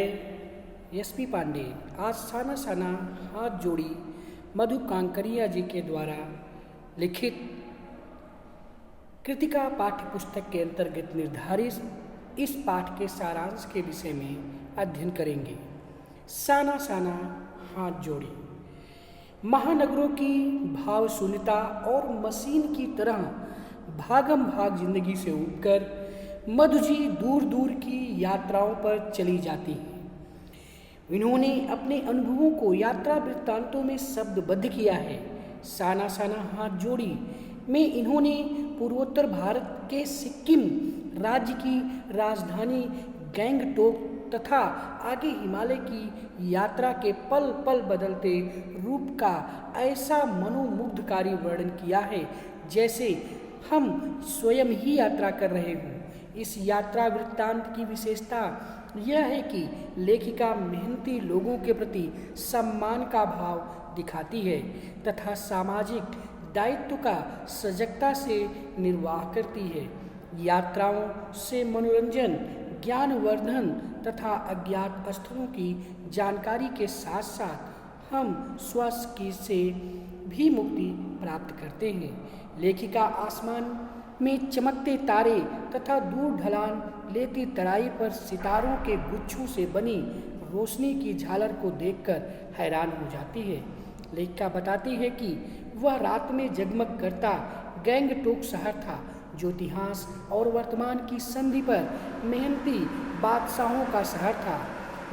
SP Pandey आज साना साना हाथ जोड़ी मधु कांकरिया जी के द्वारा लिखित कृतिका पाठ्य पुस्तक के अंतर्गत निर्धारित इस पाठ के सारांश के विषय में अध्ययन करेंगे। साना साना हाथ जोड़ी महानगरों की भाव शून्यता और मशीन की तरह भागम भाग जिंदगी से उबकर मधु जी दूर दूर की यात्राओं पर चली जाती हैं। इन्होंने अपने अनुभवों को यात्रा वृत्तांतों में शब्दबद्ध किया है। साना साना हाथ जोड़ी में इन्होंने पूर्वोत्तर भारत के सिक्किम राज्य की राजधानी गैंगटोक तथा आगे हिमालय की यात्रा के पल पल बदलते रूप का ऐसा मनोमुग्धकारी वर्णन किया है जैसे हम स्वयं ही यात्रा कर रहे हों। इस यात्रा वृत्तांत की विशेषता यह है कि लेखिका मेहनती लोगों के प्रति सम्मान का भाव दिखाती है तथा सामाजिक दायित्व का सजगता से निर्वाह करती है। यात्राओं से मनोरंजन, ज्ञानवर्धन तथा अज्ञात स्थलों की जानकारी के साथ साथ हम स्वास्थ्य से भी मुक्ति प्राप्त करते हैं। लेखिका आसमान में चमकते तारे तथा दूर ढलान लेती तराई पर सितारों के गुच्छों से बनी रोशनी की झालर को देखकर हैरान हो जाती है। लेखिका बताती है कि वह रात में जगमग करता गैंगटोक शहर था जो इतिहास और वर्तमान की संधि पर मेहनती बादशाहों का शहर था,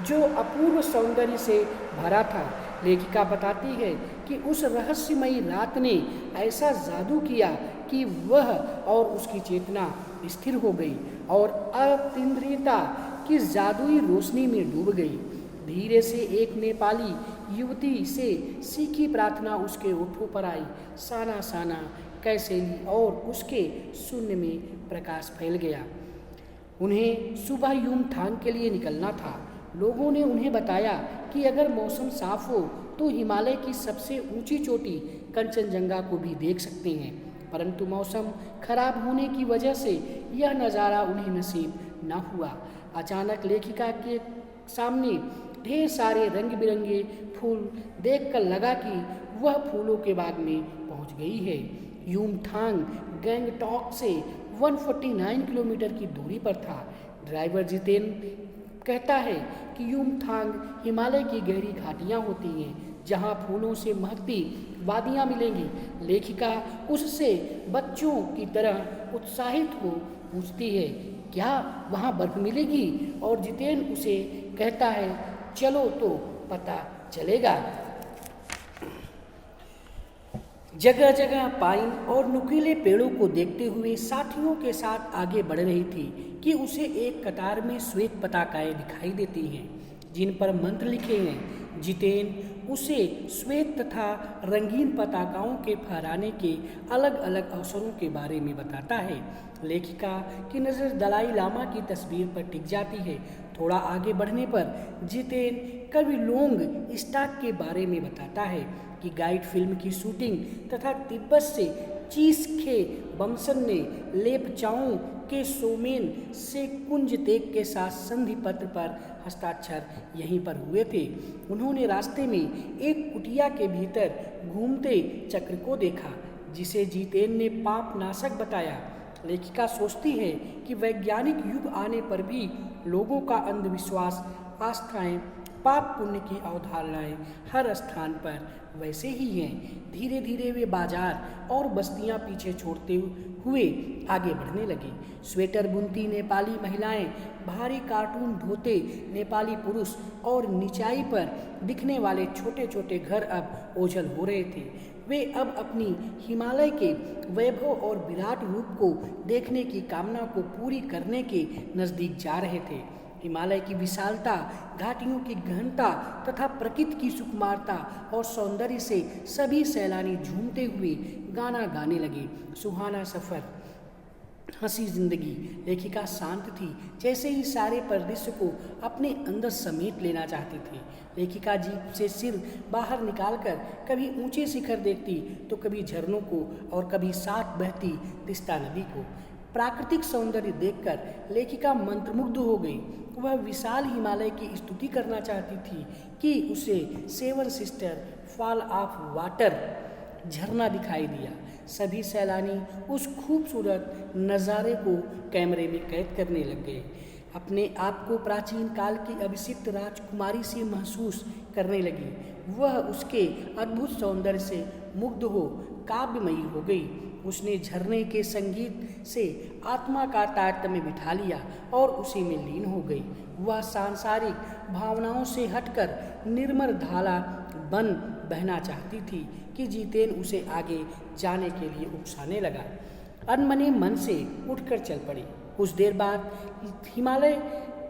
जो अपूर्व सौंदर्य से भरा था। लेखिका बताती है कि उस रहस्यमयी रात ने ऐसा जादू किया कि वह और उसकी चेतना स्थिर हो गई और अतीन्द्रियता की जादुई रोशनी में डूब गई। धीरे से एक नेपाली युवती से सीखी प्रार्थना उसके ओठों पर आई। साना साना कैसे ली और उसके शून्य में प्रकाश फैल गया। उन्हें सुबह युमथांग के लिए निकलना था। लोगों ने उन्हें बताया कि अगर मौसम साफ हो तो हिमालय की सबसे ऊंची चोटी कंचनजंगा को भी देख सकते हैं, परंतु मौसम खराब होने की वजह से यह नज़ारा उन्हें नसीब न हुआ। अचानक लेखिका के सामने ढेर सारे रंग बिरंगे फूल देखकर लगा कि वह फूलों के बाग में पहुंच गई है। युमथांग गैंगटॉक से 149 किलोमीटर की दूरी पर था। ड्राइवर जितेन कहता है कि युमथांग हिमालय की गहरी घाटियाँ होती हैं जहाँ फूलों से महकती वादियाँ मिलेंगी। लेखिका उससे बच्चों की तरह उत्साहित हो पूछती है, क्या वहाँ बर्फ मिलेगी? और जितेन उसे कहता है, चलो तो पता चलेगा। जगह जगह पाइन और नुकीले पेड़ों को देखते हुए साथियों के साथ आगे बढ़ रही थी कि उसे एक कतार में श्वेत पताकाएं दिखाई देती हैं जिन पर मंत्र लिखे हैं। जितेन उसे श्वेत तथा रंगीन पताकाओं के फहराने के अलग अलग अवसरों के बारे में बताता है। लेखिका की नज़र दलाई लामा की तस्वीर पर टिक जाती है। थोड़ा आगे बढ़ने पर जितेन कर्विलोंग स्टाक के बारे में बताता है कि गाइड फिल्म की शूटिंग तथा तिब्बत से चीसखे बमसन ने लेपचाओं के सोमेन से कुंज तेग के साथ संधि पत्र पर हस्ताक्षर यहीं पर हुए थे। उन्होंने रास्ते में एक कुटिया के भीतर घूमते चक्र को देखा जिसे जितेन ने पाप नाशक बताया। लेखिका सोचती है कि वैज्ञानिक युग आने पर भी लोगों का अंधविश्वास, आस्थाएं, पाप पुण्य की अवधारणाएं हर स्थान पर वैसे ही हैं। धीरे धीरे वे बाजार और बस्तियां पीछे छोड़ते हुए आगे बढ़ने लगे। स्वेटर बुनती नेपाली महिलाएं, भारी कार्टून ढोते नेपाली पुरुष और निचाई पर दिखने वाले छोटे छोटे घर अब ओझल हो रहे थे। वे अब अपनी हिमालय के वैभव और विराट रूप को देखने की कामना को पूरी करने के नज़दीक जा रहे थे। हिमालय की विशालता, घाटियों की गहनता तथा प्रकृति की सुकुमारता और सौंदर्य से सभी सैलानी झूमते हुए गाना गाने लगे। सुहाना सफ़र, हंसी जिंदगी। लेखिका शांत थी, जैसे ही सारे परिदृश्य को अपने अंदर समेट लेना चाहती थी। लेखिका जीप से सिर बाहर निकालकर कभी ऊंचे शिखर देखती तो कभी झरनों को और कभी साथ बहती तिस्ता नदी को। प्राकृतिक सौंदर्य देखकर लेखिका मंत्रमुग्ध हो गई। वह विशाल हिमालय की स्तुति करना चाहती थी कि उसे 7 सिस्टर फॉल ऑफ वाटर झरना दिखाई दिया। सभी सैलानी उस खूबसूरत नज़ारे को कैमरे में कैद करने लग गए, अपने आप को प्राचीन काल की अभिषिक्त राजकुमारी से महसूस करने लगी। वह उसके अद्भुत सौंदर्य से मुग्ध हो काव्यमयी हो गई। उसने झरने के संगीत से आत्मा का तारतम्य बिठा लिया और उसी में लीन हो गई। वह सांसारिक भावनाओं से हटकर निर्मल धारा बन बहना चाहती थी कि जितेन उसे आगे जाने के लिए उकसाने लगा। अनमने मन से उठकर चल पड़ी। कुछ देर बाद हिमालय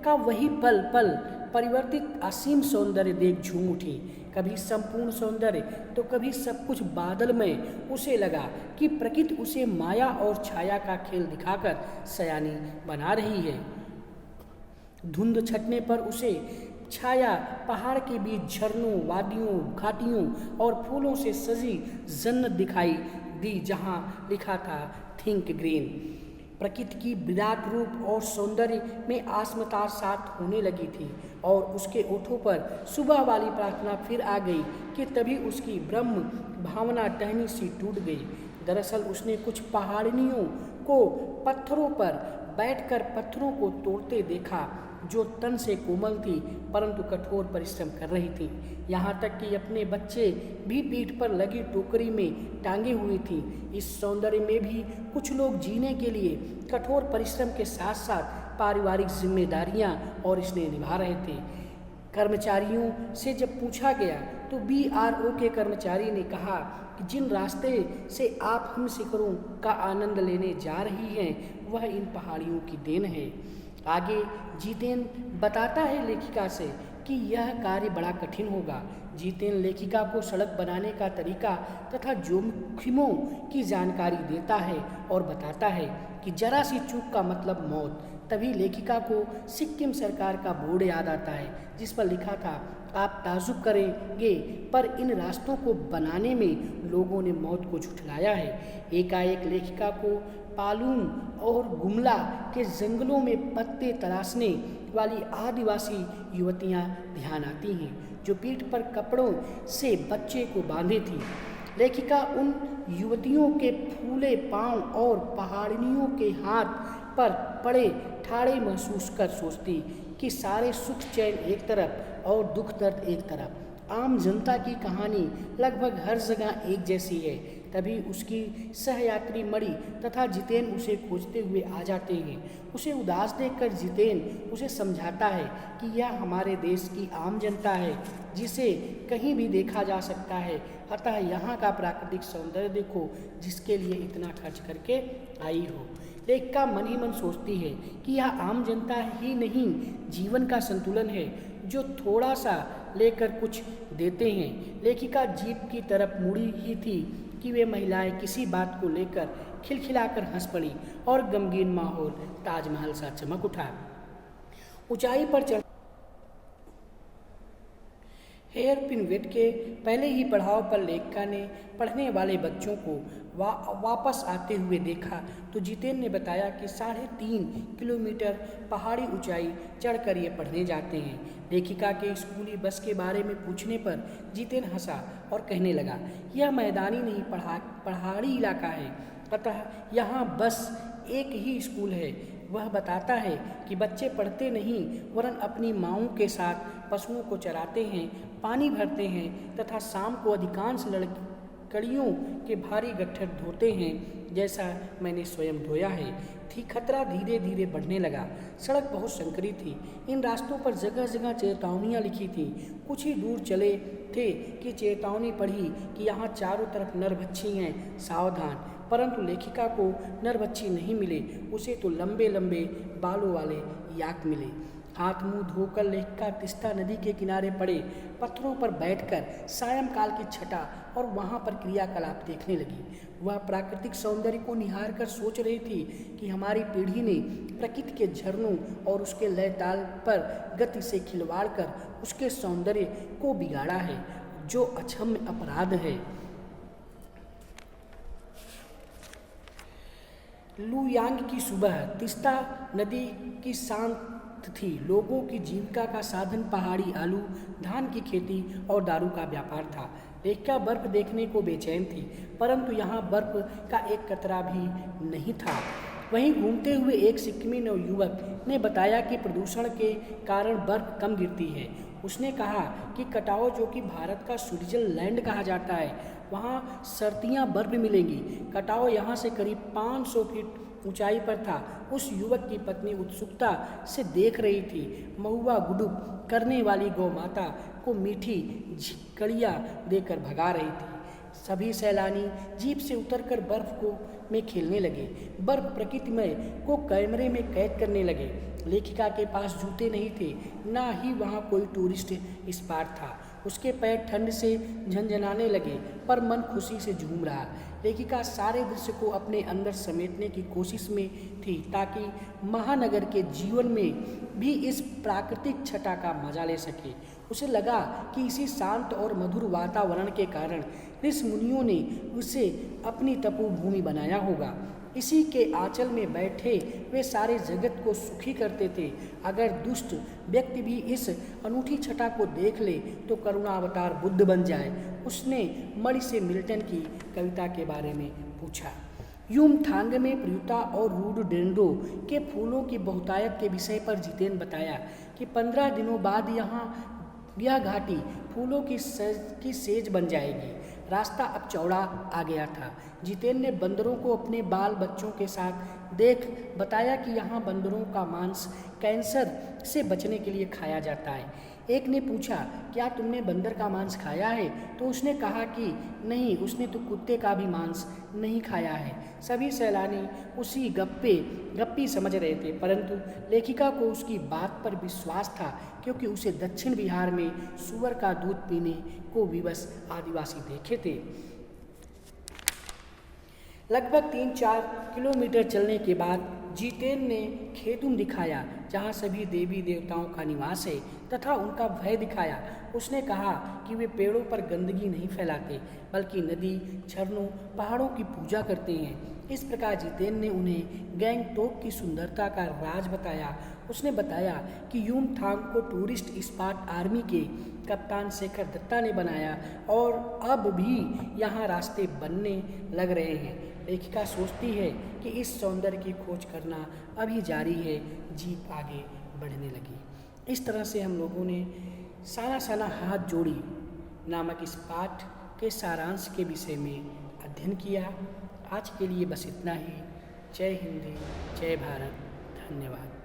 का वही पल पल परिवर्तित असीम सौंदर्य देख झूम उठी। कभी संपूर्ण सौंदर्य तो कभी सब कुछ बादलमय। उसे लगा कि प्रकृति उसे माया और छाया का खेल दिखाकर सयानी बना रही है। धुंध छटने पर उसे छाया पहाड़ के बीच झरनों, वादियों, घाटियों और फूलों से सजी जन्नत दिखाई दी, जहां लिखा था थिंक ग्रीन। प्रकृति की विराट रूप और सौंदर्य में आत्मता साथ होने लगी थी और उसके ओठों पर सुबह वाली प्रार्थना फिर आ गई कि तभी उसकी ब्रह्म भावना टहनी सी टूट गई। दरअसल उसने कुछ पहाड़ियों को पत्थरों पर बैठकर पत्थरों को तोड़ते देखा, जो तन से कोमल थी परंतु कठोर परिश्रम कर रही थी। यहाँ तक कि अपने बच्चे भी पीठ पर लगी टोकरी में टांगे हुए थी। इस सौंदर्य में भी कुछ लोग जीने के लिए कठोर परिश्रम के साथ साथ पारिवारिक जिम्मेदारियां और इसने निभा रहे थे। कर्मचारियों से जब पूछा गया तो BRO के कर्मचारी ने कहा कि जिन रास्ते से आप हम शिखरों का आनंद लेने जा रही हैं वह इन पहाड़ियों की देन है। आगे जितेन बताता है लेखिका से कि यह कार्य बड़ा कठिन होगा। जितेन लेखिका को सड़क बनाने का तरीका तथा जोखिमों की जानकारी देता है और बताता है कि जरा सी चूक का मतलब मौत। तभी लेखिका को सिक्किम सरकार का बोर्ड याद आता है जिस पर लिखा था, आप ताजुब करेंगे पर इन रास्तों को बनाने में लोगों ने मौत को झुठलाया है। एकाएक लेखिका को पालून और गुमला के जंगलों में पत्ते तराशने वाली आदिवासी युवतियां ध्यान आती हैं, जो पीठ पर कपड़ों से बच्चे को बांधे थी। लेखिका उन युवतियों के फूले पांव और पहाड़ियों के हाथ पर पड़े ठाड़े महसूस कर सोचती कि सारे सुख चैन एक तरफ और दुख दर्द एक तरफ। आम जनता की कहानी लगभग हर जगह एक जैसी है। तभी उसकी सहयात्री मणि तथा जितेन उसे खोजते हुए आ जाते हैं। उसे उदास देखकर जितेन उसे समझाता है कि यह हमारे देश की आम जनता है जिसे कहीं भी देखा जा सकता है, अतः यहाँ का प्राकृतिक सौंदर्य देखो जिसके लिए इतना खर्च करके आई हो। लेखिका मन ही मन सोचती है कि यह आम जनता ही नहीं, जीवन का संतुलन है जो थोड़ा सा लेकर कुछ देते हैं। लेखिका जीप की तरफ मुड़ी ही थी कि वे महिलाएं किसी बात को लेकर खिलखिलाकर हंस पड़ी और गमगीन माहौल ताजमहल सा चमक उठा। ऊंचाई पर चढ़ हेयर पिन वेट के पहले ही पड़ाव पर लेखिका ने पढ़ने वाले बच्चों को वापस आते हुए देखा तो जितेन ने बताया कि 3.5 किलोमीटर पहाड़ी ऊंचाई चढ़कर ये पढ़ने जाते हैं। लेखिका के स्कूली बस के बारे में पूछने पर जितेन हंसा और कहने लगा, यह मैदानी नहीं पहाड़ी इलाका है, अतः यहाँ बस एक ही स्कूल है। वह बताता है कि बच्चे पढ़ते नहीं वरन अपनी माँओं के साथ पशुओं को चराते हैं, पानी भरते हैं तथा शाम को अधिकांश लकड़ियों के भारी गट्ठर धोते हैं, जैसा मैंने स्वयं धोया है। खतरा धीरे धीरे बढ़ने लगा। सड़क बहुत संकरी थी। इन रास्तों पर जगह जगह चेतावनियाँ लिखी थी। कुछ ही दूर चले थे कि चेतावनी पढ़ी कि यहाँ चारों तरफ नरभक्षी हैं, सावधान। परंतु लेखिका को नरभक्षी नहीं मिले, उसे तो लंबे लंबे बालों वाले याक मिले। हाथ मुंह धोकर लेखिका तिस्ता नदी के किनारे पड़े पत्थरों पर बैठकर सायंकाल की छटा और वहाँ पर क्रियाकलाप देखने लगी। वह प्राकृतिक सौंदर्य को निहार कर सोच रही थी कि हमारी पीढ़ी ने प्रकृति के झरनों और उसके लय ताल पर गति से खिलवाड़ कर उसके सौंदर्य को बिगाड़ा है, जो अक्षम्य अपराध है। लुयांग की सुबह तीस्ता नदी की शांत थी। लोगों की जीविका का साधन पहाड़ी आलू, धान की खेती और दारू का व्यापार था। लेखिका बर्फ देखने को बेचैन थी, परंतु यहाँ बर्फ का एक कतरा भी नहीं था। वहीं घूमते हुए एक सिक्किमी नवयुवक ने बताया कि प्रदूषण के कारण बर्फ कम गिरती है। उसने कहा कि कटाओ, जो कि भारत का स्विट्जरलैंड कहा जाता है, वहाँ सर्दियाँ बर्फ मिलेंगी। कटाओ यहाँ से करीब 500 फीट ऊंचाई पर था। उस युवक की पत्नी उत्सुकता से देख रही थी। महुआ गुडुप करने वाली गौ माता को मीठी झिकड़ियाँ देकर भगा रही थी। सभी सैलानी जीप से उतरकर बर्फ को में खेलने लगे। बर्फ प्रकृतिमय को कैमरे में कैद करने लगे। लेखिका के पास जूते नहीं थे, ना ही वहाँ कोई टूरिस्ट स्पॉट था। उसके पैर ठंड से झंझनाने लगे, पर मन खुशी से झूम रहा। लेखिका सारे दृश्य को अपने अंदर समेटने की कोशिश में थी, ताकि महानगर के जीवन में भी इस प्राकृतिक छटा का मजा ले सके। उसे लगा कि इसी शांत और मधुर वातावरण के कारण ऋषि मुनियों ने उसे अपनी तपोभूमि बनाया होगा। इसी के आंचल में बैठे वे सारे जगत को सुखी करते थे। अगर दुष्ट व्यक्ति भी इस अनूठी छटा को देख ले तो करुणावतार बुद्ध बन जाए। उसने मणि से मिल्टन की कविता के बारे में पूछा। यूमथांग में प्रियुता और रोडोडेंड्रो के फूलों की बहुतायत के विषय पर जितेन बताया कि 15 दिनों बाद यह घाटी फूलों की सेज बन जाएगी। रास्ता अब चौड़ा आ गया था। जितेन ने बंदरों को अपने बाल बच्चों के साथ देख बताया कि यहाँ बंदरों का मांस कैंसर से बचने के लिए खाया जाता है। एक ने पूछा, क्या तुमने बंदर का मांस खाया है? तो उसने कहा कि नहीं, उसने तो कुत्ते का भी मांस नहीं खाया है। सभी सैलानी उसी गप्पी समझ रहे थे, परंतु लेखिका को उसकी बात पर विश्वास था, क्योंकि उसे दक्षिण बिहार में सूअर का दूध पीने को विवश आदिवासी देखे थे। लगभग 3-4 किलोमीटर चलने के बाद जितेन ने खेतुम दिखाया, जहाँ सभी देवी देवताओं का निवास है, तथा उनका भय दिखाया। उसने कहा कि वे पेड़ों पर गंदगी नहीं फैलाते, बल्कि नदी, झरनों, पहाड़ों की पूजा करते हैं। इस प्रकार जितेन ने उन्हें गैंगटोक की सुंदरता का राज बताया। उसने बताया कि यूमथांग को टूरिस्ट स्पॉट आर्मी के कप्तान शेखर दत्ता ने बनाया और अब भी यहाँ रास्ते बनने लग रहे हैं। लेखिका सोचती है कि इस सौंदर्य की खोज करना अभी जारी है। जीप आगे बढ़ने लगी। इस तरह से हम लोगों ने साना साना हाथ जोड़ी नामक इस पाठ के सारांश के विषय में अध्ययन किया। आज के लिए बस इतना ही। जय हिंद, जय भारत, धन्यवाद।